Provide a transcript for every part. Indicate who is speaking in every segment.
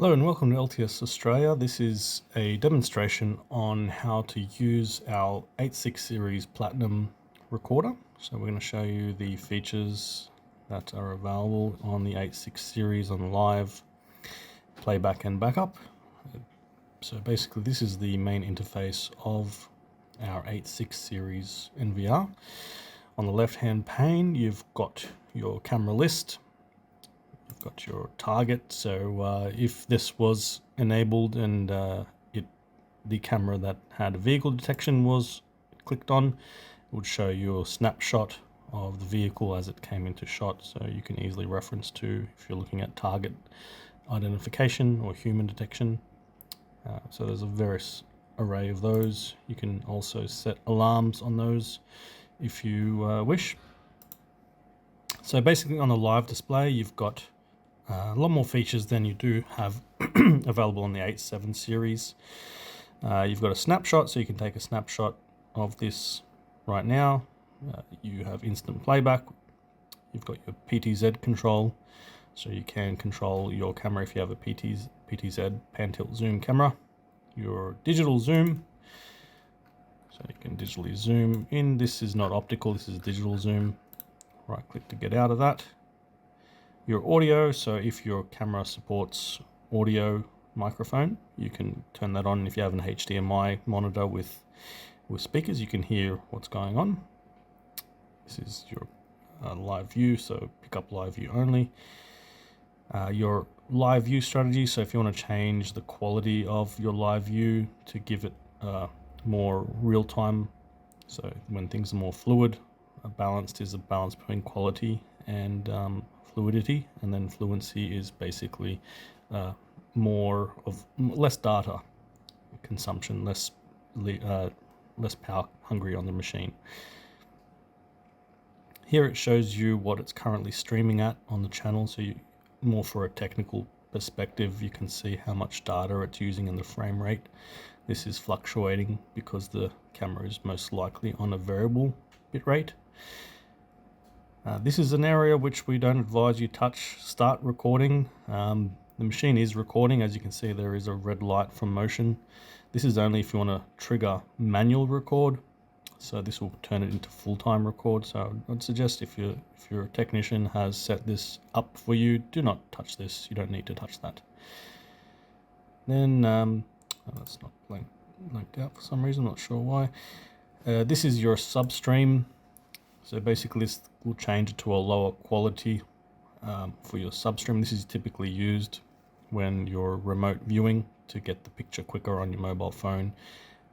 Speaker 1: Hello and welcome to LTS Australia. This is a demonstration on how to use our 86 series Platinum recorder. So we're going to show you the features that are available on the 86 series on live, playback and backup. So basically this is the main interface of our 86 series NVR. On the left hand pane you've got your camera list. Got your target, so if this was enabled and the camera that had vehicle detection was clicked on, it would show you a snapshot of the vehicle as it came into shot, so you can easily reference to if you're looking at target identification or human detection. So there's a various array of those. You can also set alarms on those if you wish. So basically on the live display you've got a lot more features than you do have available on the 87 series. You've got a snapshot, so you can take a snapshot of this right now. You have instant playback. You've got your PTZ control, so you can control your camera if you have a PTZ pan tilt zoom camera. Your digital zoom, so you can digitally zoom in. This is not optical, this is digital zoom. Right click to get out of that. Your audio, so if your camera supports audio microphone, you can turn that on. If you have an HDMI monitor with speakers, you can hear what's going on. This is your live view, so pick up live view only. Your live view strategy, so if you want to change the quality of your live view to give it more real time, so when things are more fluid, balanced is a balance between quality and fluidity, and then fluency is basically less data consumption, less power hungry on the machine. Here it shows you what it's currently streaming at on the channel, so more for a technical perspective, you can see how much data it's using and the frame rate. This is fluctuating because the camera is most likely on a variable bit rate. This is an area which we don't advise you touch. Start recording. The machine is recording. As you can see, there is a red light from motion. This is only if you want to trigger manual record, so this will turn it into full-time record. So I'd suggest if your technician has set this up for you, do not touch this. You don't need to touch that. Then that's not blanked out for some reason, not sure why. This is your substream. So basically this will change it to a lower quality for your substream. This is typically used when you're remote viewing to get the picture quicker on your mobile phone,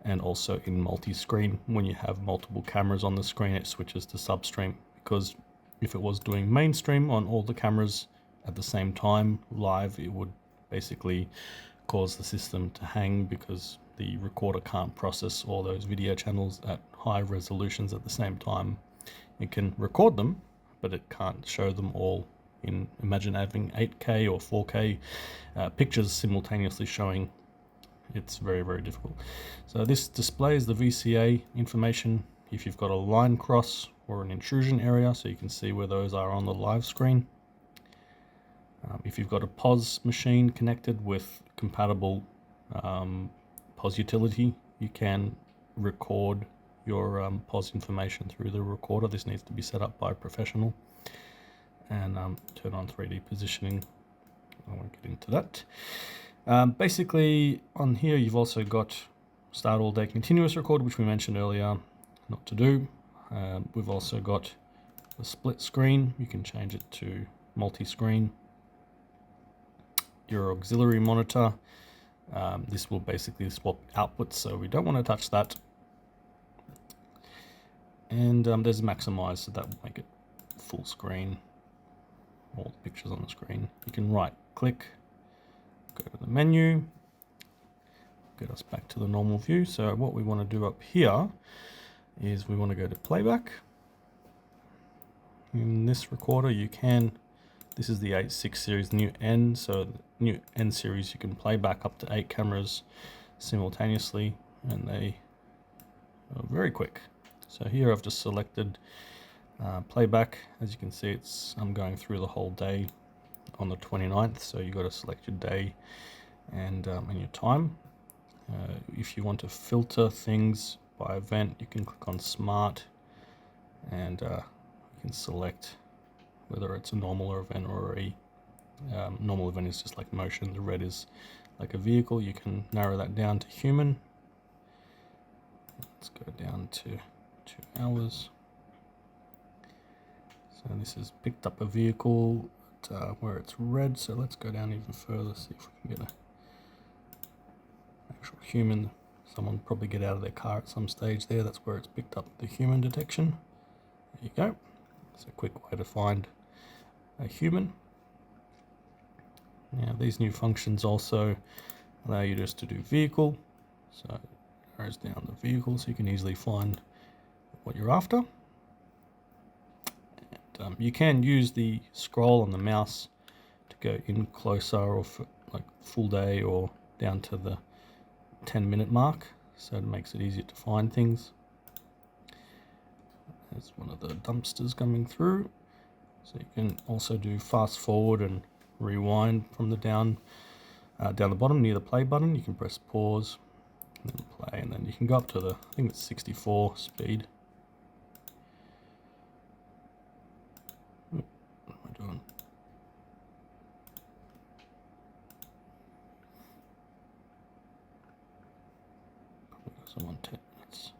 Speaker 1: and also in multi-screen. When you have multiple cameras on the screen, it switches to substream, because if it was doing mainstream on all the cameras at the same time live, it would basically cause the system to hang, because the recorder can't process all those video channels at high resolutions at the same time. It can record them, but it can't show them all. Imagine having 8K or 4K pictures simultaneously showing. It's very, very difficult. So this displays the VCA information if you've got a line cross or an intrusion area, so you can see where those are on the live screen. If you've got a POS machine connected with compatible POS utility, you can record your POS information through the recorder. This needs to be set up by a professional. And turn on 3D positioning. I won't get into that. Basically on here you've also got start all day continuous record, which we mentioned earlier not to do. We've also got the split screen. You can change it to multi-screen. Your auxiliary monitor. This will basically swap outputs, so we don't want to touch that. And there's maximize, so that will make it full screen, all the pictures on the screen. You can right click, go to the menu, get us back to the normal view. So what we want to do up here is we want to go to playback. In this recorder you can, this is the 86 series new N, so the new N series you can play back up to 8 cameras simultaneously, and they are very quick. So here I've just selected playback. As you can see, I'm going through the whole day on the 29th, so you've got to select your day and your time. If you want to filter things by event, you can click on Smart, and you can select whether it's a normal or event or a normal event is just like motion. The red is like a vehicle. You can narrow that down to human. Let's go down to 2 hours. So this has picked up a vehicle where it's red. So let's go down even further, see if we can get an actual human. Someone probably get out of their car at some stage there. That's where it's picked up the human detection. There you go. It's a quick way to find a human. Now these new functions also allow you just to do vehicle. So it arrows down the vehicle so you can easily find what you're after. And you can use the scroll on the mouse to go in closer, or like full day, or down to the 10-minute mark. So it makes it easier to find things. There's one of the dumpsters coming through. So you can also do fast forward and rewind from the down the bottom near the play button. You can press pause and then play, and then you can go up to the, I think it's 64 speed. What am I doing? Probably because I'm on 10 minutes.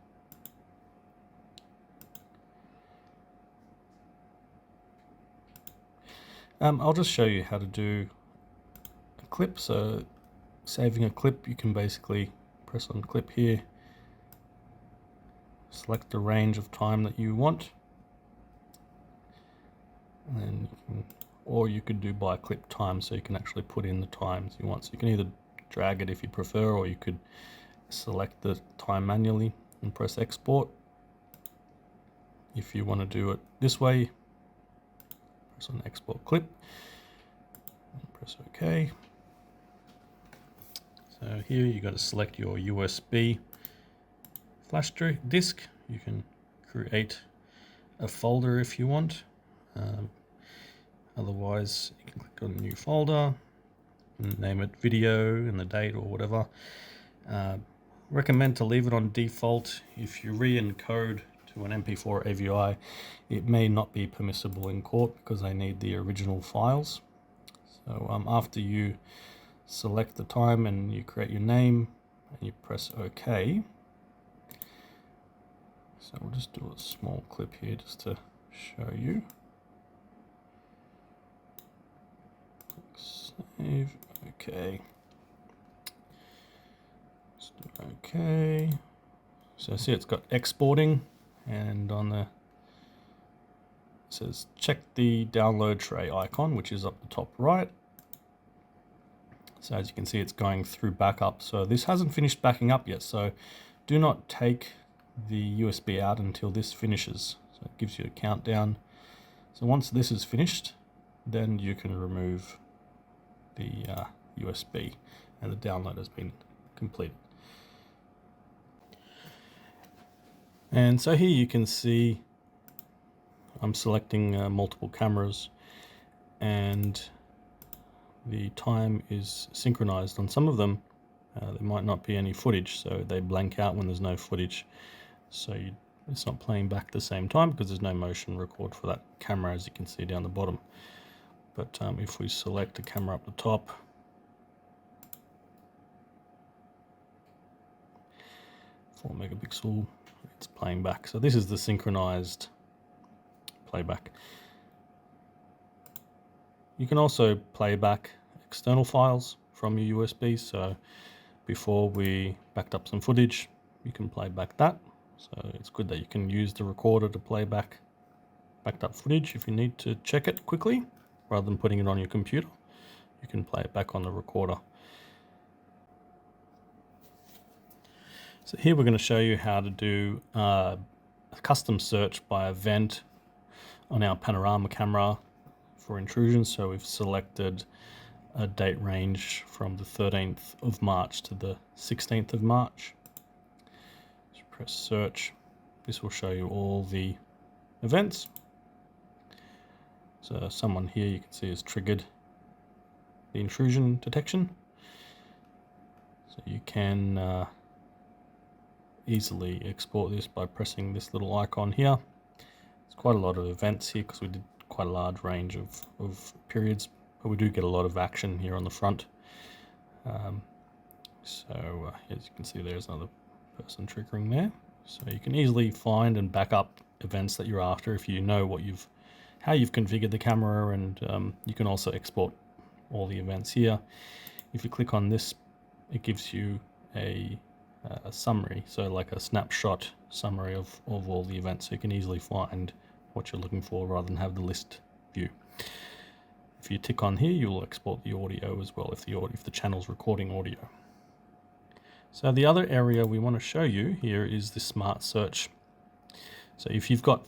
Speaker 1: I'll just show you how to do a clip. So saving a clip, you can basically press on clip here, select the range of time that you want, and then or you could do by clip time, so you can actually put in the times you want. So you can either drag it if you prefer, or you could select the time manually and press export. If you want to do it this way, press on export clip and press OK. So here you got to select your USB flash disk. You can create a folder if you want. Otherwise, you can click on new folder and name it video and the date or whatever. Recommend to leave it on default. If you re-encode to an MP4 AVI, it may not be permissible in court because they need the original files. So after you select the time and you create your name and you press OK. So we'll just do a small clip here just to show you. Save, OK. Let's do OK. So see, it's got exporting, and on the, it says check the download tray icon, which is up the top right. So as you can see, it's going through backup. So this hasn't finished backing up yet. So do not take the USB out until this finishes. So it gives you a countdown. So once this is finished, then you can remove the USB and the download has been completed. And so here you can see I'm selecting multiple cameras, and the time is synchronized. On some of them, there might not be any footage, so they blank out when there's no footage. So it's not playing back at the same time because there's no motion record for that camera, as you can see down the bottom. But if we select a camera up the top, (4 megapixel), it's playing back. So this is the synchronized playback. You can also play back external files from your USB. So before we backed up some footage, you can play back that. So it's good that you can use the recorder to play back backed up footage if you need to check it quickly, rather than putting it on your computer. You can play it back on the recorder. So here we're going to show you how to do a custom search by event on our panorama camera for intrusions. So we've selected a date range from the 13th of March to the 16th of March. Just press search. This will show you all the events. So someone here you can see has triggered the intrusion detection. So you can easily export this by pressing this little icon here. There's quite a lot of events here because we did quite a large range of periods, but we do get a lot of action here on the front. So as you can see, there's another person triggering there. So you can easily find and back up events that you're after if you know how you've configured the camera, and you can also export all the events here. If you click on this, it gives you a summary, so like a snapshot summary of all the events, so you can easily find what you're looking for rather than have the list view. If you tick on here, you'll export the audio as well if the channel's recording audio. So the other area we want to show you here is the smart search. So if you've got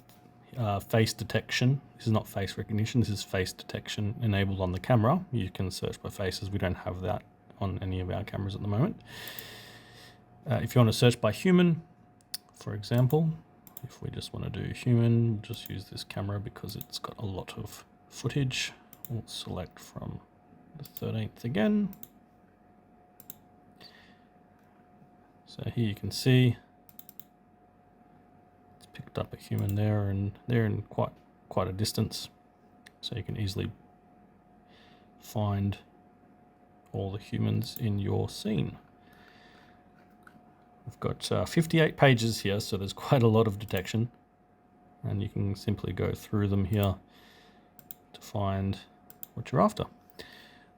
Speaker 1: face detection, this is not face recognition, this is face detection enabled on the camera. You can search by faces. We don't have that on any of our cameras at the moment. If you want to search by human, for example, if we just want to do human, we'll just use this camera because it's got a lot of footage. We'll select from the 13th again. So here you can see it's picked up a human there, and they're in quite a distance, so you can easily find all the humans in your scene. We've got 58 pages here, so there's quite a lot of detection, and you can simply go through them here to find what you're after.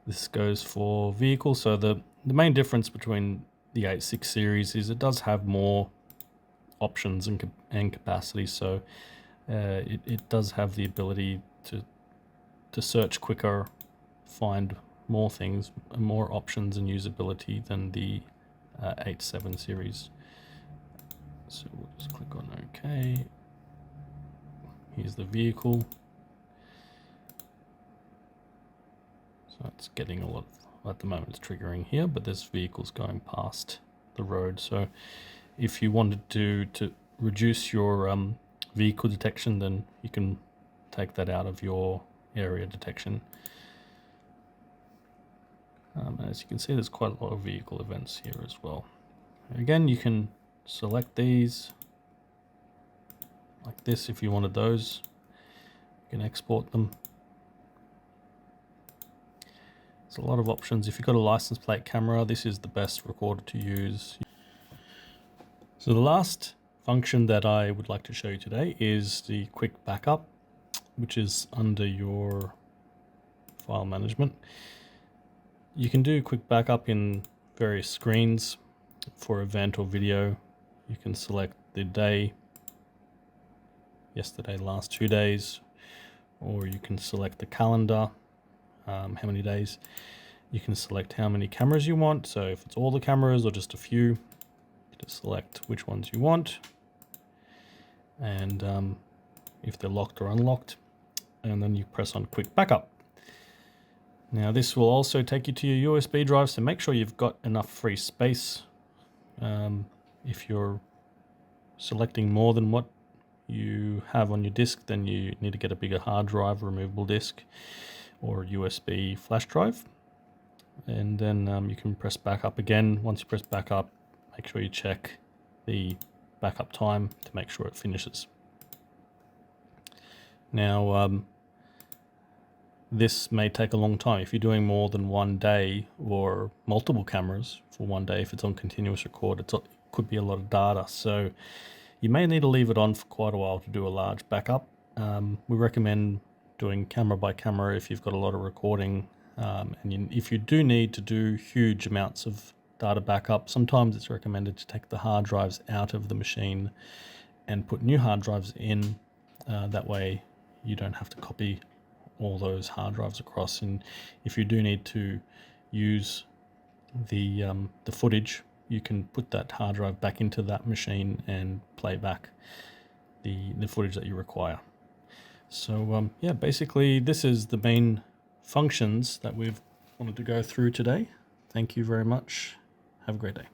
Speaker 1: This goes for vehicles. So the main difference between the 8.6 series is it does have more options and capacity, so it does have the ability to search quicker, find more things, more options and usability than the 8.7 series. So we'll just click on OK. Here's the vehicle. So it's getting a lot of, at the moment it's triggering here, but there's vehicles going past the road. So if you wanted to reduce your vehicle detection, then you can take that out of your area detection. As you can see, there's quite a lot of vehicle events here as well. Again, you can select these like this if you wanted those. You can export them. There's a lot of options. If you've got a license plate camera, this is the best recorder to use. So the last function that I would like to show you today is the quick backup, which is under your file management. You can do quick backup in various screens for event or video. You can select the day, yesterday, last 2 days, or you can select the calendar, how many days. You can select how many cameras you want. So if it's all the cameras or just a few, you just select which ones you want, and if they're locked or unlocked, and then you press on quick backup. Now this will also take you to your USB drive, so make sure you've got enough free space. If you're selecting more than what you have on your disk, then you need to get a bigger hard drive, removable disk, or USB flash drive. And then you can press backup again. Once you press backup, make sure you check the backup time to make sure it finishes. Now this may take a long time. If you're doing more than 1 day or multiple cameras for 1 day, if it's on continuous record, it could be a lot of data. So you may need to leave it on for quite a while to do a large backup. We recommend doing camera by camera if you've got a lot of recording. And if you do need to do huge amounts of data backup, sometimes it's recommended to take the hard drives out of the machine and put new hard drives in. That way you don't have to copy all those hard drives across. And if you do need to use the footage, you can put that hard drive back into that machine and play back the footage that you require. So yeah, basically this is the main functions that we've wanted to go through today. Thank you very much. Have a great day.